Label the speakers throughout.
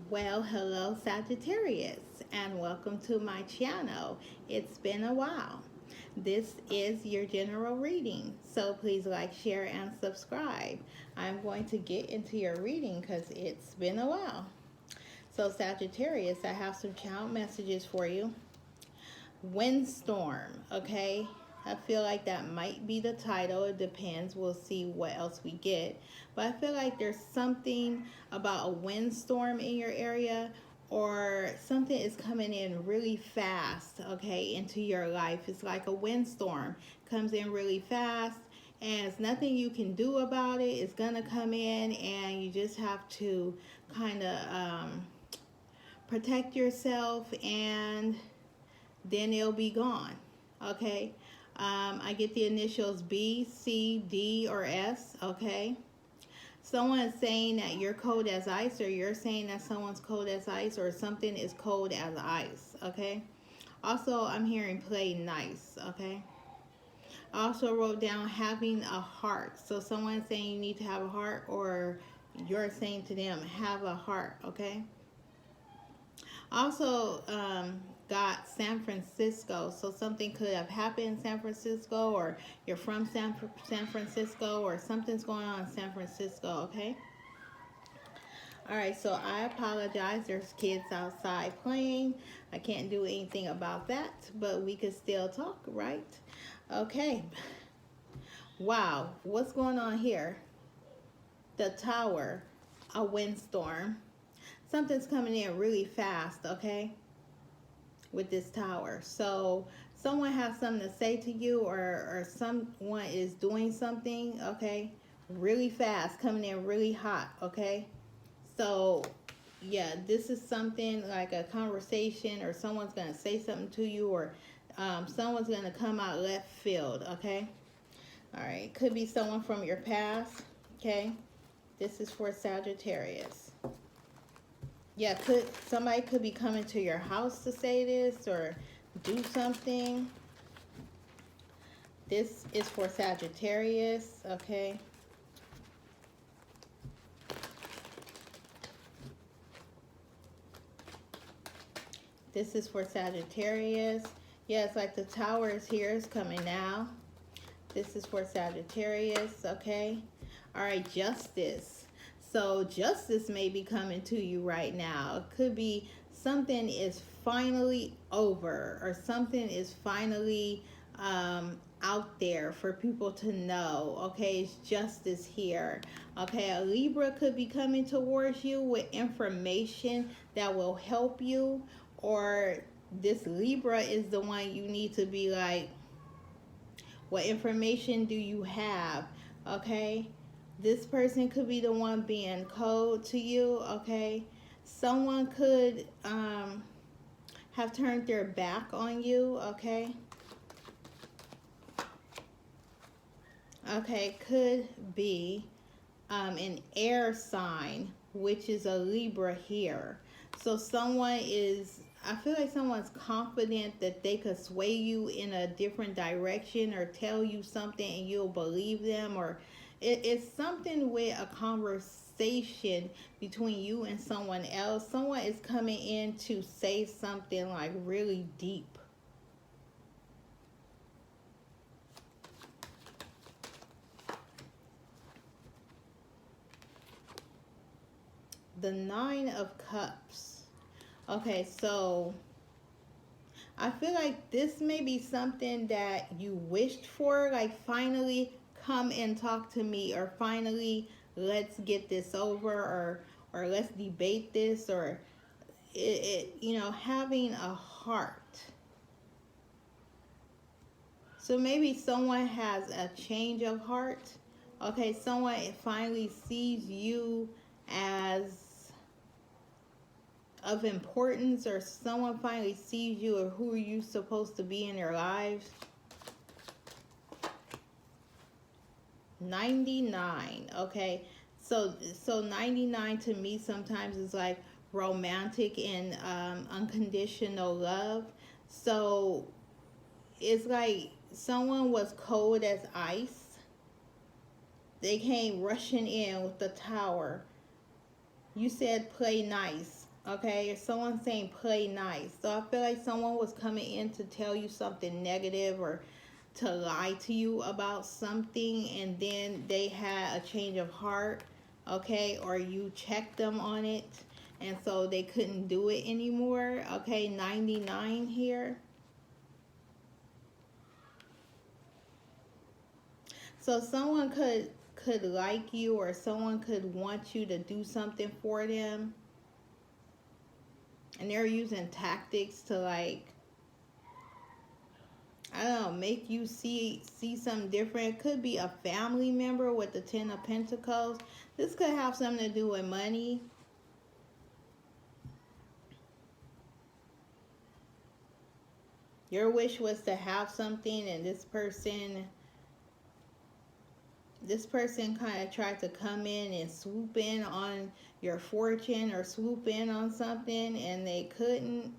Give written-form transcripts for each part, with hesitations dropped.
Speaker 1: Well, hello Sagittarius, and welcome to my channel. It's been a while. This is your general reading, so please like, share, and subscribe. I'm going to get into your reading because it's been a while. So Sagittarius, I have some child messages for you. Windstorm, okay? I feel like that might be the title. It depends. We'll see what else we get. But I feel like there's something about a windstorm in your area, or something is coming in really fast, okay, into your life. It's like a windstorm comes in really fast, and there's nothing you can do about it. It's gonna come in, and you just have to kind of protect yourself, and then it'll be gone. Okay. I get the initials B, C, D, or S. Okay. Someone is saying that you're cold as ice, or you're saying that someone's cold as ice, or something is cold as ice. Okay. Also, I'm hearing play nice. Okay. I also wrote down having a heart. So someone's saying you need to have a heart, or you're saying to them, have a heart. Okay. Also, got San Francisco. So something could have happened in San Francisco, or you're from San Francisco, or something's going on in San Francisco, okay? All right, so I apologize. There's kids outside playing. I can't do anything about that, but we could still talk, right? Okay. Wow, what's going on here? The tower, a windstorm. Something's coming in really fast, okay? With this tower. So someone has something to say to you, or someone is doing something, okay, really fast, coming in really hot, okay? So yeah, this is something like a conversation, or someone's going to say something to you, or someone's going to come out left field, okay? All right, could be someone from your past, okay? This is for Sagittarius. Yeah, somebody could be coming to your house to say this or do something. This is for Sagittarius, okay? This is for Sagittarius. Yeah, it's like the tower is here. It's coming now. This is for Sagittarius, okay? All right, justice. So justice may be coming to you right now. It could be something is finally over, or something is finally out there for people to know. Okay, it's justice here. Okay, a Libra could be coming towards you with information that will help you, or this Libra is the one you need to be like, what information do you have? Okay, this person could be the one being cold to you, okay? Someone could have turned their back on you, okay? Okay, could be an air sign, which is a Libra here. So someone is, I feel like someone's confident that they could sway you in a different direction, or tell you something and you'll believe them, or it's something with a conversation between you and someone else. Someone is coming in to say something like really deep. The Nine of Cups. Okay, so I feel like this may be something that you wished for, like finally come and talk to me, or finally let's get this over, or let's debate this, or having a heart. So maybe someone has a change of heart. Okay, someone finally sees you as of importance, or someone finally sees you, or who are you supposed to be in their lives. 99. Okay, so 99 to me sometimes is like romantic and unconditional love. So it's like someone was cold as ice. They came rushing in with the tower, You said play nice. Okay, someone's saying play nice. So I feel like someone was coming in to tell you something negative or to lie to you about something, and then they had a change of heart, okay, or you checked them on it, and so they couldn't do it anymore. Okay, 99 here. So someone could like you, or someone could want you to do something for them, and they're using tactics to, like, I don't know, make you see something different. It could be a family member with the 10 of Pentacles. This could have something to do with money. Your wish was to have something, and this person kind of tried to come in and swoop in on your fortune or swoop in on something, and they couldn't.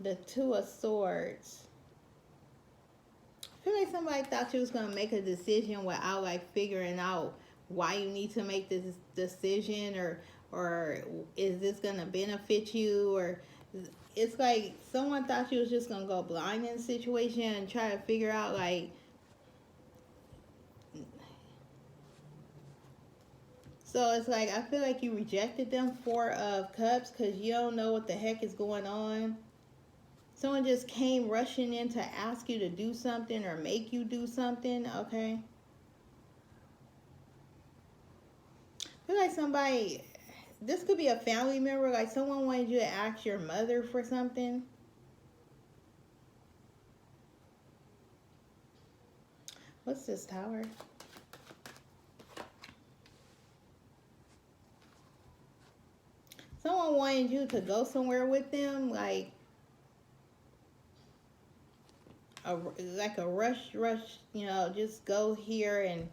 Speaker 1: The Two of Swords. I feel like somebody thought you was going to make a decision without, like, figuring out why you need to make this decision, or is this going to benefit you, or it's like someone thought you was just going to go blind in the situation and try to figure out, like, so it's like I feel like you rejected them. 4 of Cups, because you don't know what the heck is going on. Someone just came rushing in to ask you to do something or make you do something, okay? I feel like somebody, this could be a family member, like someone wanted you to ask your mother for something. What's this, Tower? Someone wanted you to go somewhere with them, like a rush, you know, just go here and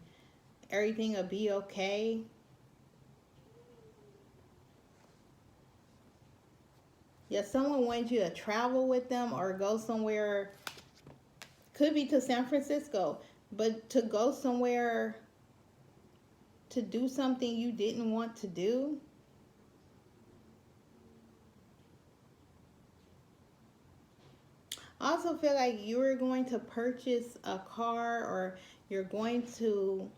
Speaker 1: everything will be okay. Yeah, someone wanted you to travel with them or go somewhere. Could be to San Francisco, but to go somewhere to do something you didn't want to do. I also feel like you're going to purchase a car, or you're going to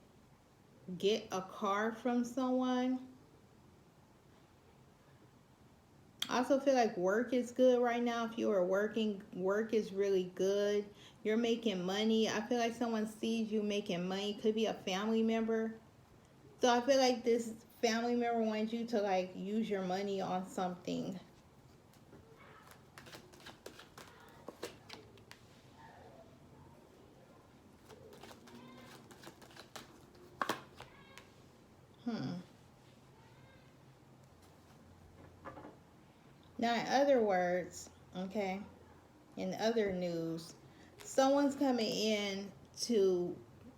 Speaker 1: get a car from someone. I also feel like work is good right now. If you are working, work is really good. You're making money. I feel like someone sees you making money. Could be a family member. So I feel like this family member wants you to, like, use your money on something. Now, in other words, okay, in other news, someone's coming in to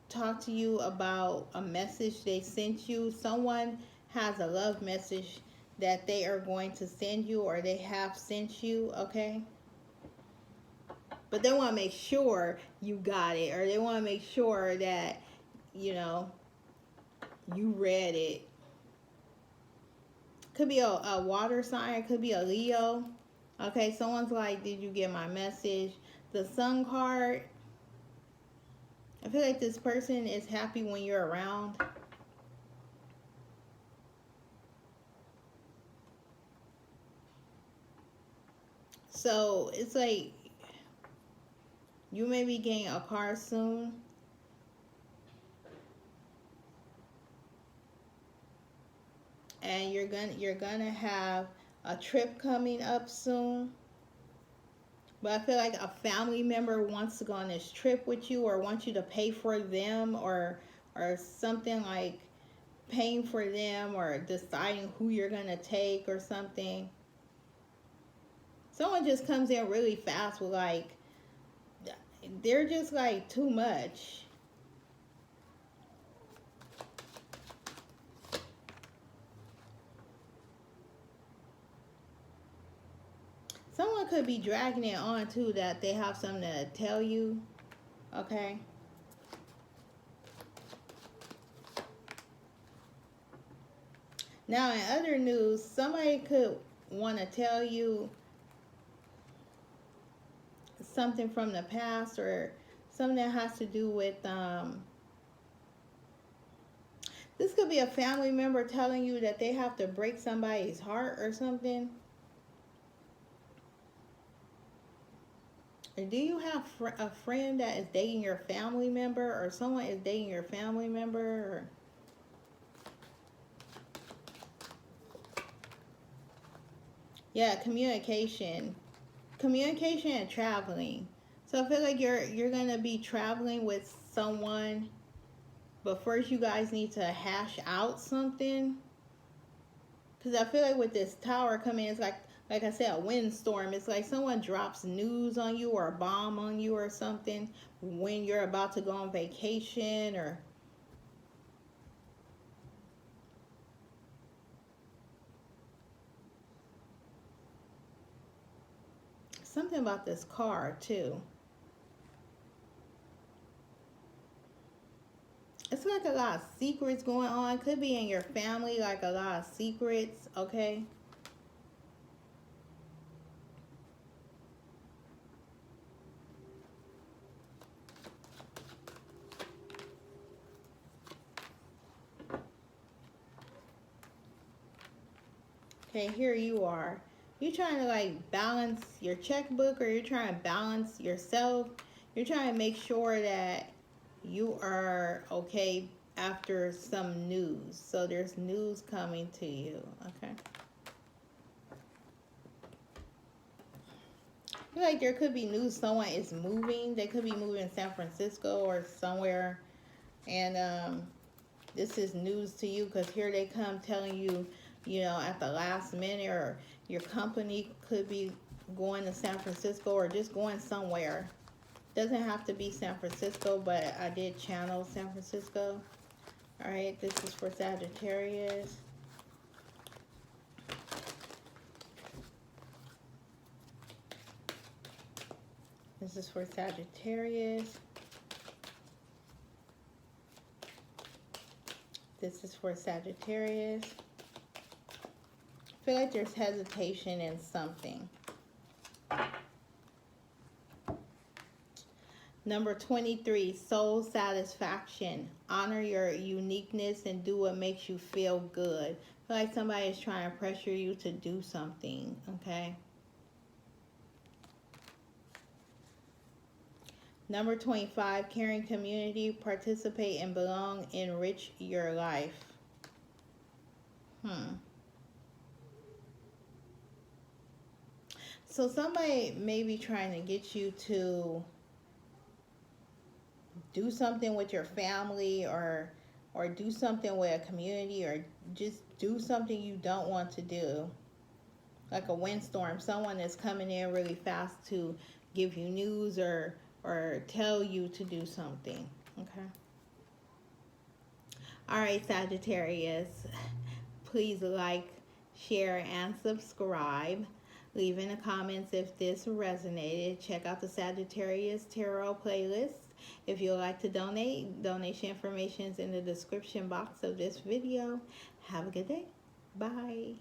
Speaker 1: talk to you about a message they sent you. Someone has a love message that they are going to send you, or they have sent you, okay? But they want to make sure you got it, or they want to make sure that, you know, you read it. Could be a water sign. It could be a Leo. Okay, someone's like, did you get my message? The Sun card. I feel like this person is happy when you're around. So it's like you may be getting a car soon. And you're gonna have a trip coming up soon. But I feel like a family member wants to go on this trip with you, or wants you to pay for them, or something, like paying for them, or deciding who you're gonna take or something. Someone just comes in really fast with, like, they're just like too much. Someone could be dragging it on too, that they have something to tell you, okay? Now, in other news, somebody could want to tell you something from the past, or something that has to do with this could be a family member telling you that they have to break somebody's heart or something. Or do you have a friend that is dating your family member, or someone is dating your family member? Or yeah, communication and traveling. So I feel like you're gonna be traveling with someone, but first you guys need to hash out something. Because I feel like with this tower coming, it's like I said, a windstorm. It's like someone drops news on you, or a bomb on you or something, when you're about to go on vacation, or something about this car too. It's like a lot of secrets going on. Could be in your family, like a lot of secrets, okay? Okay, here you are. You're trying to like balance your checkbook, or you're trying to balance yourself. You're trying to make sure that you are okay after some news. So there's news coming to you, okay? I feel like there could be news someone is moving. They could be moving in San Francisco or somewhere. And this is news to you, because here they come telling you, you know, at the last minute, or your company could be going to San Francisco, or just going somewhere. Doesn't have to be San Francisco, but I did channel San Francisco. All right, this is for Sagittarius. This is for Sagittarius. This is for Sagittarius. I feel like there's hesitation in something. Number 23, soul satisfaction. Honor your uniqueness and do what makes you feel good. I feel like somebody is trying to pressure you to do something, okay? Number 25, caring community. Participate and belong. Enrich your life. So somebody may be trying to get you to do something with your family, or do something with a community, or just do something you don't want to do. Like a windstorm, someone is coming in really fast to give you news, or tell you to do something, okay? All right, Sagittarius, please like, share, and subscribe. Leave in the comments if this resonated. Check out the Sagittarius Tarot playlist. If you'd like to donate, donation information is in the description box of this video. Have a good day. Bye.